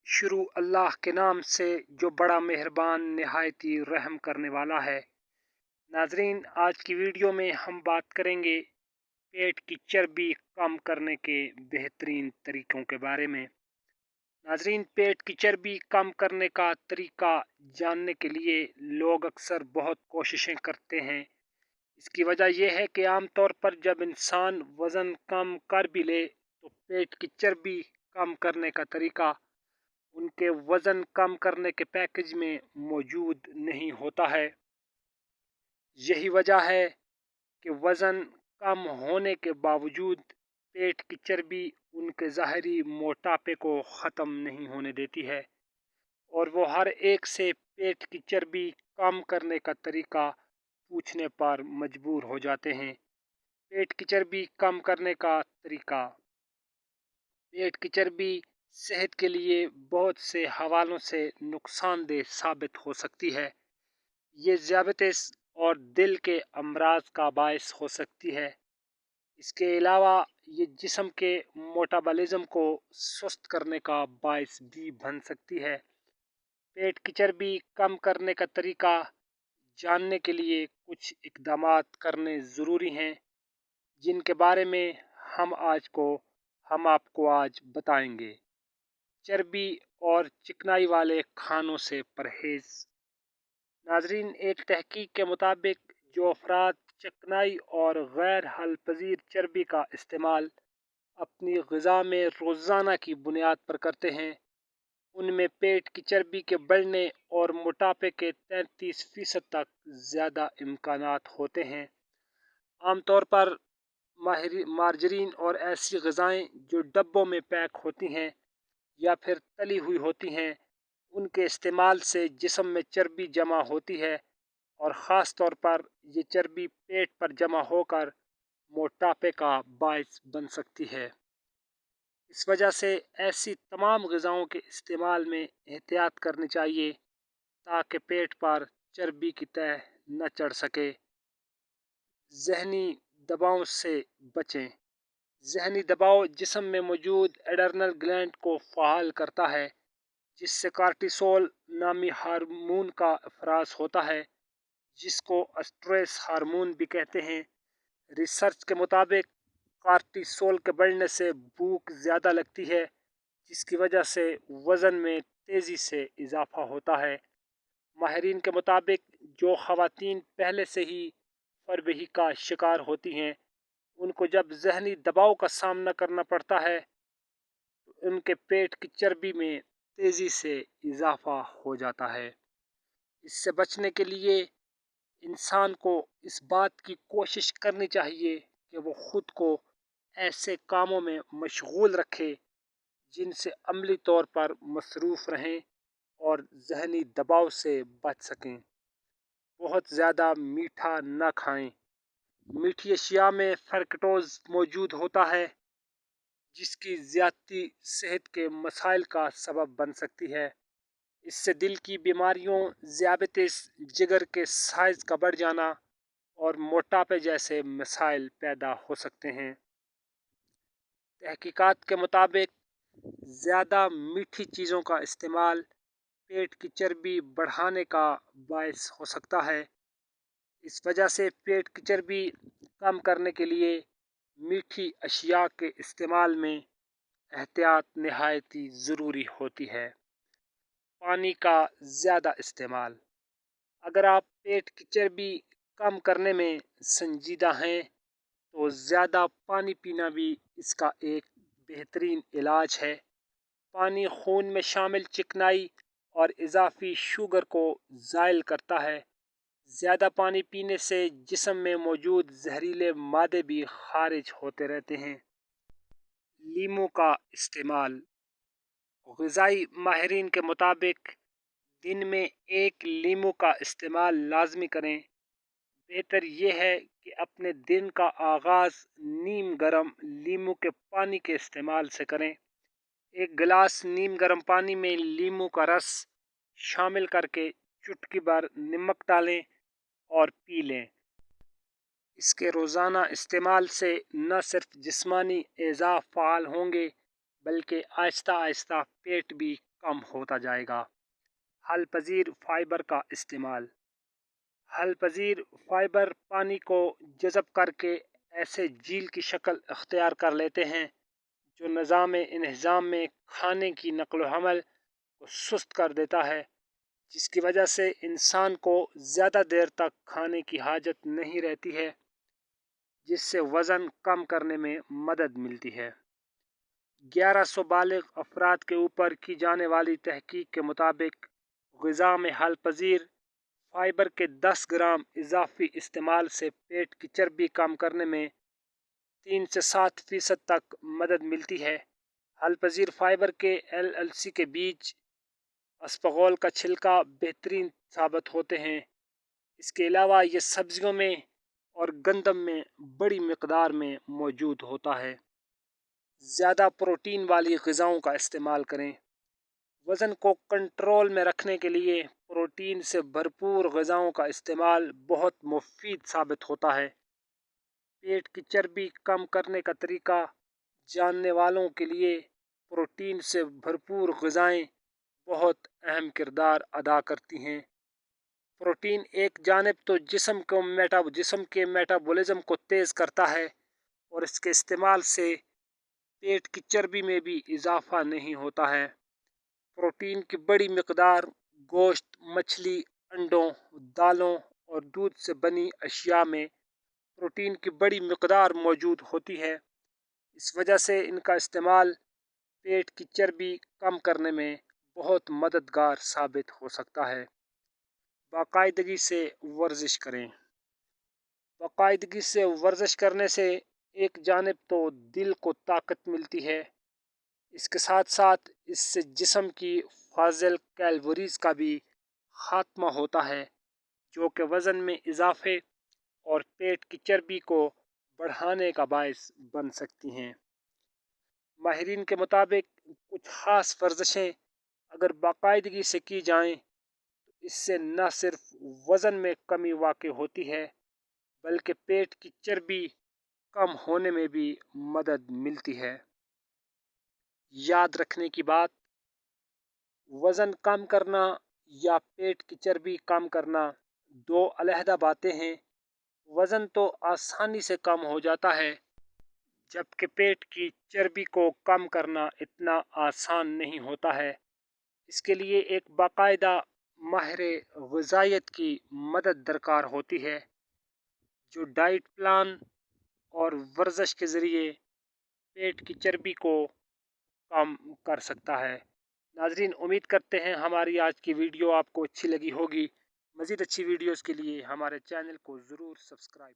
शुरू अल्लाह के नाम से जो बड़ा मेहरबान नहायती रहम करने वाला है। नाजरीन, आज की वीडियो में हम बात करेंगे पेट की चर्बी कम करने के बेहतरीन तरीकों के बारे में। नाजरीन, पेट की चर्बी कम करने का तरीका जानने के लिए लोग अक्सर बहुत कोशिशें करते हैं। इसकी वजह यह है कि आमतौर पर जब इंसान वज़न कम कर भी ले तो पेट की चर्बी कम करने का तरीका उनके वज़न कम करने के पैकेज में मौजूद नहीं होता है। यही वजह है कि वज़न कम होने के बावजूद पेट की चर्बी उनके ज़ाहरी मोटापे को ख़त्म नहीं होने देती है और वो हर एक से पेट की चर्बी कम करने का तरीका पूछने पर मजबूर हो जाते हैं। पेट की चर्बी कम करने का तरीका। पेट की चर्बी सेहत के लिए बहुत से हवालों से नुकसानदेह साबित हो सकती है। ये ज़ियाबतीस और दिल के अमराज का बायस हो सकती है। इसके अलावा ये जिस्म के मेटाबॉलिज्म को सुस्त करने का बायस भी बन सकती है। पेट की चर्बी कम करने का तरीका जानने के लिए कुछ इक़दामात करने ज़रूरी हैं, जिनके बारे में हम आपको आज बताएंगे। चर्बी और चिकनाई वाले खानों से परहेज। नाजरीन, एक तहकीक के मुताबिक जो अफराद चिकनाई और गैर हल पजीर चर्बी का इस्तेमाल अपनी ग़िज़ा में रोज़ाना की बुनियाद पर करते हैं, उनमें पेट की चर्बी के बढ़ने और मोटापे के 33% तक ज़्यादा इम्कानात होते हैं। आमतौर पर मार्जरीन और ऐसी ग़िज़ाएँ जो डब्बों में पैक होती हैं या फिर तली हुई होती हैं, उनके इस्तेमाल से जिस्म में चर्बी जमा होती है और ख़ास तौर पर ये चर्बी पेट पर जमा होकर मोटापे का बायस बन सकती है। इस वजह से ऐसी तमाम ग़िज़ाओं के इस्तेमाल में एहतियात करनी चाहिए ताकि पेट पर चर्बी की तह न चढ़ सके। ज़हनी दबाव से बचें। ज़हनी दबाव जिस्म में मौजूद एड्रेनल ग्लैंड को फ़ाल करता है, जिससे कार्टिसोल नामी हार्मोन का अफराज होता है, जिसको स्ट्रेस हार्मोन भी कहते हैं। रिसर्च के मुताबिक कार्टिसोल के बढ़ने से भूख ज़्यादा लगती है, जिसकी वजह से वज़न में तेज़ी से इजाफा होता है। माहिरीन के मुताबिक जो ख़वातीन पहले से ही फरबही का शिकार होती हैं, उनको जब ज़हनी दबाव का सामना करना पड़ता है तो उनके पेट की चर्बी में तेज़ी से इजाफा हो जाता है। इससे बचने के लिए इंसान को इस बात की कोशिश करनी चाहिए कि वो ख़ुद को ऐसे कामों में मशगूल रखे जिनसे अमली तौर पर मसरूफ़ रहें और ज़हनी दबाव से बच सकें। बहुत ज़्यादा मीठा न खाएं। मीठी अशिया में फ़्रक्टोज़ मौजूद होता है, जिसकी ज़्यादती सेहत के मसाइल का सबब बन सकती है। इससे दिल की बीमारियों, ज़ियाबतीस, जिगर के साइज़ का बढ़ जाना और मोटापे जैसे मसाइल पैदा हो सकते हैं। तहकीकात के मुताबिक ज़्यादा मीठी चीज़ों का इस्तेमाल पेट की चर्बी बढ़ाने का बायस हो सकता है। इस वजह से पेट की चर्बी कम करने के लिए मीठी अशिया के इस्तेमाल में एहतियात नहायती ज़रूरी होती है। पानी का ज़्यादा इस्तेमाल। अगर आप पेट की चर्बी कम करने में संजीदा हैं तो ज़्यादा पानी पीना भी इसका एक बेहतरीन इलाज है। पानी खून में शामिल चिकनाई और इजाफी शुगर को ज़ाइल करता है। ज़्यादा पानी पीने से जिस्म में मौजूद जहरीले मादे भी खारिज होते रहते हैं। लीमू का इस्तेमाल। ग़िज़ाई माहिरीन के मुताबिक दिन में एक लीमू का इस्तेमाल लाजमी करें। बेहतर यह है कि अपने दिन का आगाज़ नीम गर्म लीमू के पानी के इस्तेमाल से करें। एक गिलास नीम गर्म पानी में लीमू का रस शामिल करके चुटकी भर नमक डालें और पी लें। इसके रोज़ाना इस्तेमाल से न सिर्फ जिस्मानी एज़ा फ़ाल होंगे, बल्कि आहिस्ता आहिस्ता पेट भी कम होता जाएगा। हल पजीर फाइबर का इस्तेमाल। हल पजीर फाइबर पानी को जज़ब करके ऐसे झील की शक्ल अख्तियार कर लेते हैं जो निज़ाम इंहज़ाम में खाने की नक़्ल व हमल को सुस्त कर देता है, जिसकी वजह से इंसान को ज़्यादा देर तक खाने की हाजत नहीं रहती है, जिससे वज़न कम करने में मदद मिलती है। 1100 बालिग अफराद के ऊपर की जाने वाली तहकीक के मुताबिक ग़िज़ा में हल पजीर फाइबर के 10 ग्राम इजाफी इस्तेमाल से पेट की चर्बी कम करने में 3 से 7% तक मदद मिलती है। हल पजीर फाइबर के एलएलसी के बीज, अस्पगोल का छिलका बेहतरीन साबित होते हैं। इसके अलावा ये सब्जियों में और गंदम में बड़ी मिकदार में मौजूद होता है। ज़्यादा प्रोटीन वाली ग़िज़ाओं का इस्तेमाल करें। वज़न को कंट्रोल में रखने के लिए प्रोटीन से भरपूर ग़िज़ाओं का इस्तेमाल बहुत मुफीद साबित होता है। पेट की चर्बी कम करने का तरीका जानने वालों के लिए प्रोटीन से भरपूर ग़िज़ाएँ बहुत अहम किरदार अदा करती हैं। प्रोटीन एक जानिब तो जिस्म के मेटाबॉलिज़्म को तेज़ करता है और इसके इस्तेमाल से पेट की चर्बी में भी इजाफा नहीं होता है। प्रोटीन की बड़ी मिकदार गोश्त, मछली, अंडों, दालों और दूध से बनी अशिया में प्रोटीन की बड़ी मिकदार मौजूद होती है। इस वजह से इनका इस्तेमाल पेट की चर्बी कम करने में बहुत मददगार साबित हो सकता है। बाकायदगी से वर्जिश करें। बाकायदगी से वर्जिश करने से एक जानिब तो दिल को ताकत मिलती है, इसके साथ साथ इससे जिस्म की फाजिल कैलोरीज़ का भी ख़ात्मा होता है, जो कि वज़न में इजाफे और पेट की चर्बी को बढ़ाने का बायस बन सकती हैं। माहिरीन के मुताबिक कुछ ख़ास वर्जिशें अगर बाकायदगी से की जाएं तो इससे न सिर्फ वज़न में कमी वाक़ई होती है, बल्कि पेट की चर्बी कम होने में भी मदद मिलती है। याद रखने की बात, वज़न कम करना या पेट की चर्बी कम करना दो अलहदा बातें हैं। वज़न तो आसानी से कम हो जाता है, जबकि पेट की चर्बी को कम करना इतना आसान नहीं होता है। इसके लिए एक बाकायदा माहिर ग़िज़ाइयत की मदद दरकार होती है, जो डाइट प्लान और वर्जिश के ज़रिए पेट की चर्बी को कम कर सकता है। नाज़रीन, उम्मीद करते हैं हमारी आज की वीडियो आपको अच्छी लगी होगी। मज़ीद अच्छी वीडियोज़ के लिए हमारे चैनल को ज़रूर सब्सक्राइब